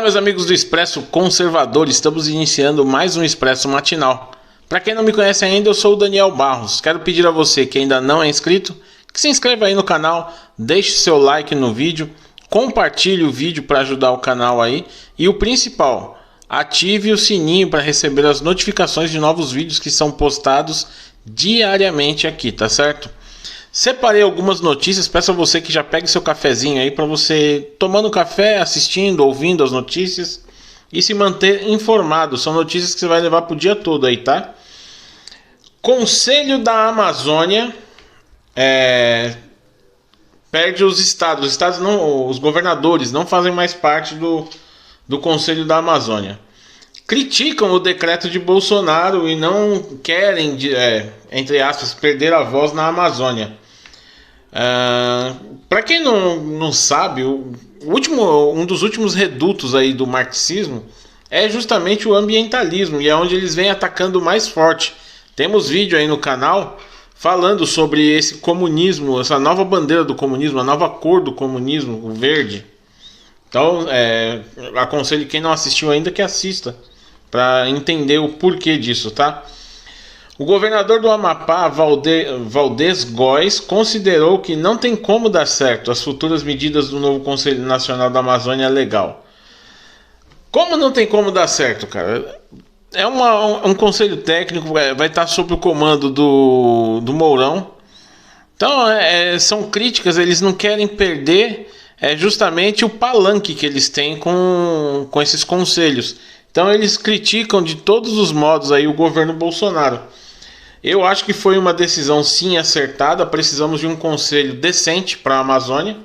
meus amigos do Expresso Conservador, estamos iniciando mais um Expresso Matinal. Para quem não me conhece ainda, eu sou o Daniel Barros. Quero pedir a você que ainda não é inscrito, que se inscreva aí no canal, deixe seu like no vídeo, compartilhe o vídeo para ajudar o canal aí e o principal, ative o sininho para receber as notificações de novos vídeos que são postados diariamente aqui, tá certo? Separei algumas notícias, peço a você que já pegue seu cafezinho aí para você tomando café, assistindo, ouvindo as notícias e se manter informado. São notícias que você vai levar para o dia todo aí, tá? Conselho da Amazônia perde os estados. Os estados não, os governadores não fazem mais parte do Conselho da Amazônia. Criticam o decreto de Bolsonaro e não querem, entre aspas, perder a voz na Amazônia. Para quem não sabe, um dos últimos redutos aí do marxismo é justamente o ambientalismo, e é onde eles vêm atacando mais forte. Temos vídeo aí no canal falando sobre esse comunismo, essa nova bandeira do comunismo, a nova cor do comunismo, o verde. Então, aconselho quem não assistiu ainda que assista, para entender o porquê disso, tá? O governador do Amapá, Valdez Góes, considerou que não tem como dar certo as futuras medidas do novo Conselho Nacional da Amazônia Legal. Como não tem como dar certo, cara? É um conselho técnico, vai estar sob o comando do Mourão. Então, são críticas, eles não querem perder justamente o palanque que eles têm com esses conselhos. Então, eles criticam de todos os modos aí o governo Bolsonaro. Eu acho que foi uma decisão sim acertada. Precisamos de um conselho decente para a Amazônia.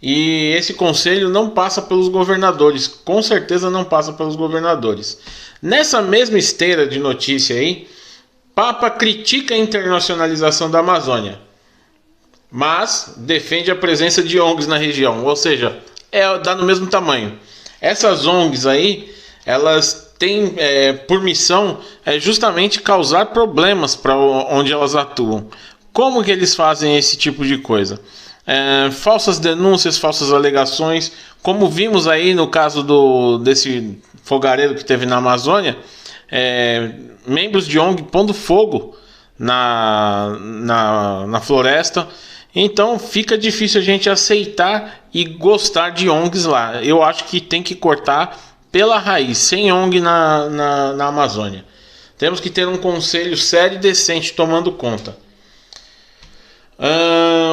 E esse conselho não passa pelos governadores. Com certeza não passa pelos governadores. Nessa mesma esteira de notícia aí, Papa critica a internacionalização da Amazônia, mas defende a presença de ONGs na região. Ou seja, dá no mesmo tamanho. Essas ONGs aí, elas têm por missão justamente causar problemas para onde elas atuam. Como que eles fazem esse tipo de coisa? Falsas denúncias, falsas alegações, como vimos aí no caso desse fogareiro que teve na Amazônia, membros de ONG pondo fogo na floresta. Então fica difícil a gente aceitar e gostar de ONGs lá. Eu acho que tem que cortar pela raiz, sem ONG na Amazônia. Temos que ter um conselho sério e decente tomando conta.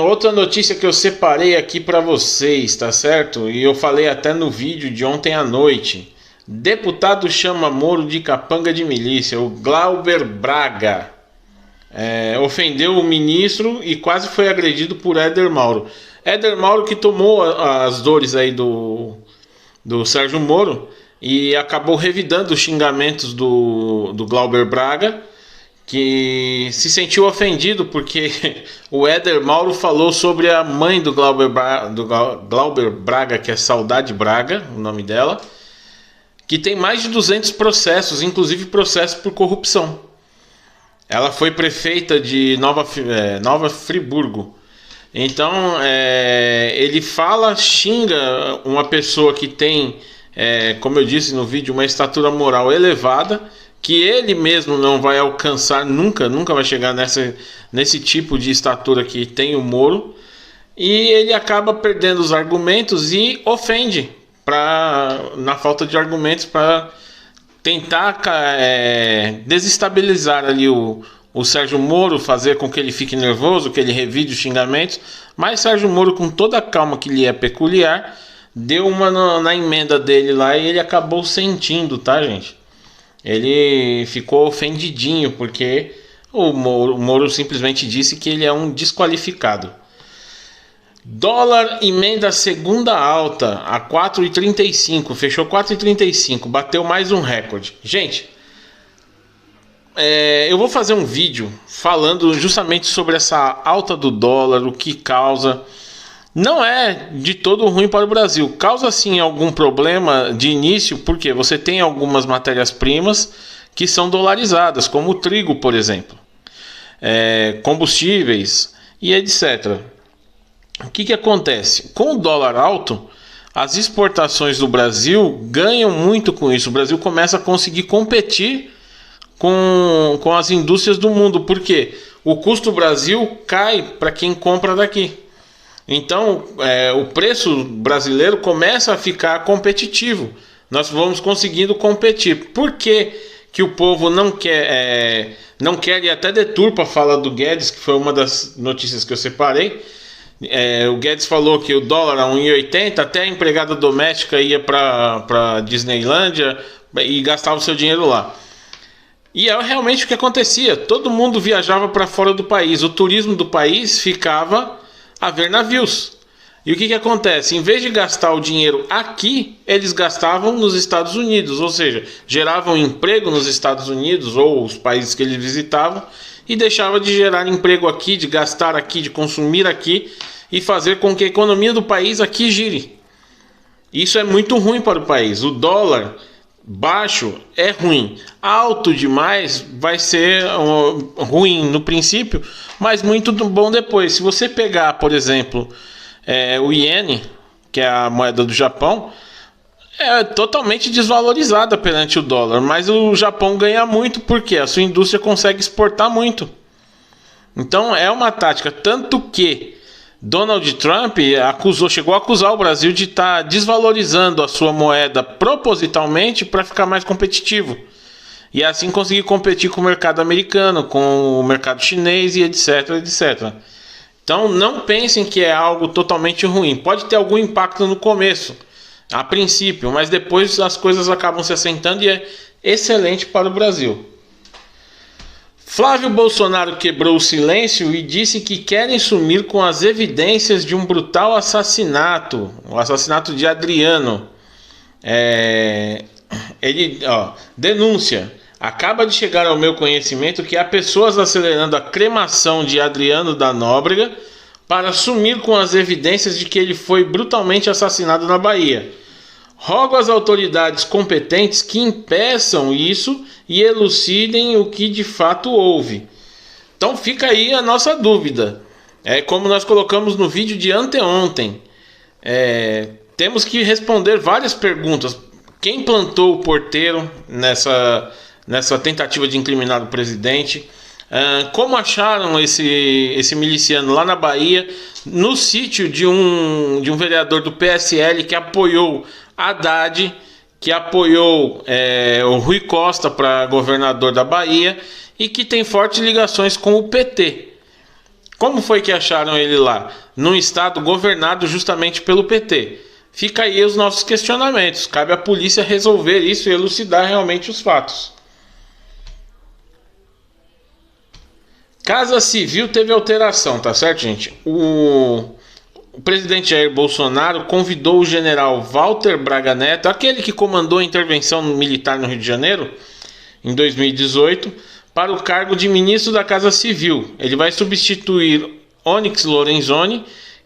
Outra notícia que eu separei aqui para vocês, tá certo? E eu falei até no vídeo de ontem à noite. Deputado chama Moro de capanga de milícia. O Glauber Braga ofendeu o ministro e quase foi agredido por Éder Mauro. Éder Mauro que tomou as dores aí do Sérgio Moro e acabou revidando os xingamentos do Glauber Braga, que se sentiu ofendido porque o Éder Mauro falou sobre a mãe do Glauber Braga, que é Saudade Braga, o nome dela, que tem mais de 200 processos, inclusive processos por corrupção. Ela foi prefeita de Nova Friburgo. Então, ele xinga uma pessoa que tem, como eu disse no vídeo, uma estatura moral elevada, que ele mesmo não vai alcançar nunca vai chegar nesse tipo de estatura que tem o Moro, e ele acaba perdendo os argumentos e ofende, na falta de argumentos, para tentar desestabilizar ali o Sérgio Moro, fazer com que ele fique nervoso, que ele revide os xingamentos. Mas Sérgio Moro, com toda a calma que lhe é peculiar, deu uma na emenda dele lá e ele acabou sentindo, tá, gente? Ele ficou ofendidinho porque o Moro simplesmente disse que ele é um desqualificado. Dólar emenda a segunda alta a 4,35, fechou 4,35, bateu mais um recorde. Gente, eu vou fazer um vídeo falando justamente sobre essa alta do dólar, o que causa. Não é de todo ruim para o Brasil. Causa sim algum problema de início, porque você tem algumas matérias-primas que são dolarizadas, como o trigo, por exemplo, combustíveis e etc. O que acontece? Com o dólar alto, as exportações do Brasil ganham muito com isso. O Brasil começa a conseguir competir com as indústrias do mundo. Por quê? O custo do Brasil cai para quem compra daqui. Então, o preço brasileiro começa a ficar competitivo. Nós vamos conseguindo competir. Por que que o povo não quer e até deturpa a fala do Guedes, que foi uma das notícias que eu separei. O Guedes falou que o dólar a 1,80, até a empregada doméstica ia para Disneylândia e gastava o seu dinheiro lá. E é realmente o que acontecia. Todo mundo viajava para fora do país. O turismo do país ficava a ver navios. E o que acontece? Em vez de gastar o dinheiro aqui, eles gastavam nos Estados Unidos. Ou seja, geravam emprego nos Estados Unidos ou os países que eles visitavam e deixava de gerar emprego aqui, de gastar aqui, de consumir aqui e fazer com que a economia do país aqui gire. Isso é muito ruim para o país. O dólar baixo é ruim, alto demais vai ser ruim no princípio, mas muito bom depois. Se você pegar, por exemplo, o iene, que é a moeda do Japão, é totalmente desvalorizada perante o dólar, mas o Japão ganha muito porque a sua indústria consegue exportar muito. Então é uma tática, tanto que Donald Trump chegou a acusar o Brasil de estar desvalorizando a sua moeda propositalmente para ficar mais competitivo. E assim conseguir competir com o mercado americano, com o mercado chinês e etc, etc. Então não pensem que é algo totalmente ruim. Pode ter algum impacto no começo, a princípio, mas depois as coisas acabam se assentando e é excelente para o Brasil. Flávio Bolsonaro quebrou o silêncio e disse que querem sumir com as evidências de um brutal assassinato, o assassinato de Adriano. Denúncia. Acaba de chegar ao meu conhecimento que há pessoas acelerando a cremação de Adriano da Nóbrega para sumir com as evidências de que ele foi brutalmente assassinado na Bahia. Rogo às autoridades competentes que impeçam isso e elucidem o que de fato houve. Então fica aí a nossa dúvida. Como nós colocamos no vídeo de anteontem. Temos que responder várias perguntas. Quem plantou o porteiro nessa tentativa de incriminar o presidente? Como acharam esse miliciano lá na Bahia, no sítio de um vereador do PSL que apoiou Haddad, que apoiou o Rui Costa para governador da Bahia e que tem fortes ligações com o PT. Como foi que acharam ele lá? Num estado governado justamente pelo PT. Fica aí os nossos questionamentos. Cabe à polícia resolver isso e elucidar realmente os fatos. Casa Civil teve alteração, tá certo, gente? O presidente Jair Bolsonaro convidou o general Walter Braga Neto, aquele que comandou a intervenção militar no Rio de Janeiro, em 2018, para o cargo de ministro da Casa Civil. Ele vai substituir Onyx Lorenzoni,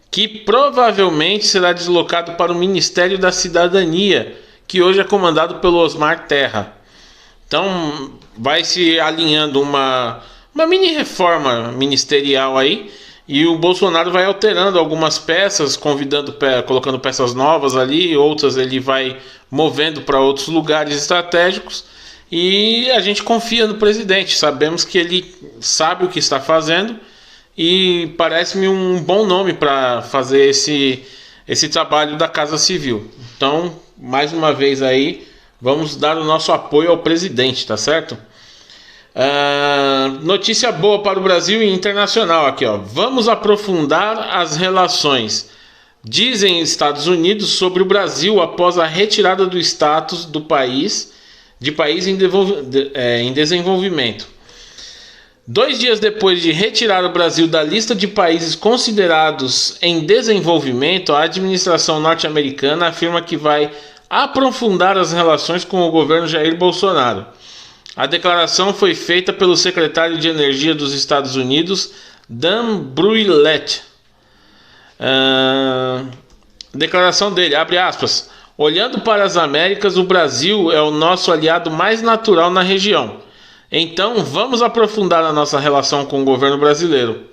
que provavelmente será deslocado para o Ministério da Cidadania, que hoje é comandado pelo Osmar Terra. Então vai se alinhando uma mini reforma ministerial aí, e o Bolsonaro vai alterando algumas peças, colocando peças novas ali, outras ele vai movendo para outros lugares estratégicos, e a gente confia no presidente, sabemos que ele sabe o que está fazendo, e parece-me um bom nome para fazer esse trabalho da Casa Civil. Então, mais uma vez aí, vamos dar o nosso apoio ao presidente, tá certo? Notícia boa para o Brasil e internacional aqui, ó. Vamos aprofundar as relações, dizem Estados Unidos, sobre o Brasil após a retirada do status do país de país em desenvolvimento. 2 dias depois de retirar o Brasil da lista de países considerados em desenvolvimento, a administração norte-americana afirma que vai aprofundar as relações com o governo Jair Bolsonaro. A declaração foi feita pelo secretário de Energia dos Estados Unidos, Dan Brouillette. Declaração dele, abre aspas, olhando para as Américas, o Brasil é o nosso aliado mais natural na região. Então, vamos aprofundar a nossa relação com o governo brasileiro.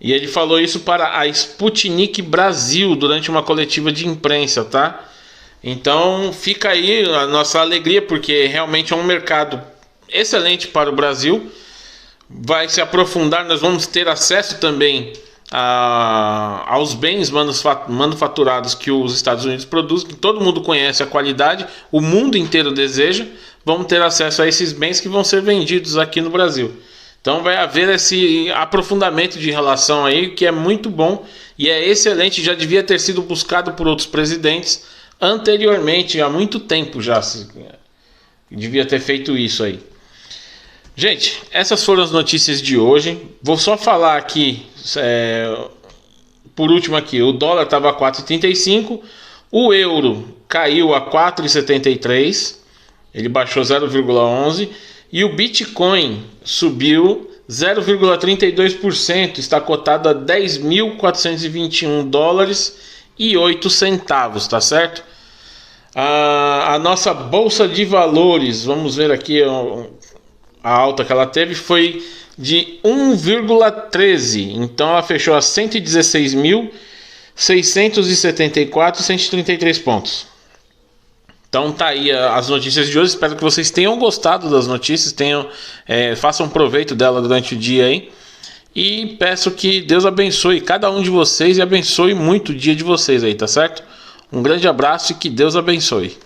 E ele falou isso para a Sputnik Brasil durante uma coletiva de imprensa, tá? Então fica aí a nossa alegria, porque realmente é um mercado excelente para o Brasil. Vai se aprofundar, nós vamos ter acesso também aos bens manufaturados que os Estados Unidos produzem, que todo mundo conhece a qualidade, o mundo inteiro deseja. Vamos ter acesso a esses bens que vão ser vendidos aqui no Brasil. Então vai haver esse aprofundamento de relação aí, que é muito bom e é excelente. Já devia ter sido buscado por outros presidentes anteriormente, há muito tempo já devia ter feito isso aí. Gente, essas foram as notícias de hoje. Vou só falar aqui, por último aqui, o dólar estava a 4,35, o euro caiu a 4,73, ele baixou 0,11, e o Bitcoin subiu 0,32%, está cotado a 10.421 dólares e 8 centavos, tá certo? A nossa bolsa de valores, vamos ver aqui a alta que ela teve, foi de 1,13, então ela fechou a 116.674,133 pontos. Então tá aí as notícias de hoje. Espero que vocês tenham gostado das notícias, façam proveito dela durante o dia aí. E peço que Deus abençoe cada um de vocês e abençoe muito o dia de vocês aí, tá certo? Um grande abraço e que Deus abençoe.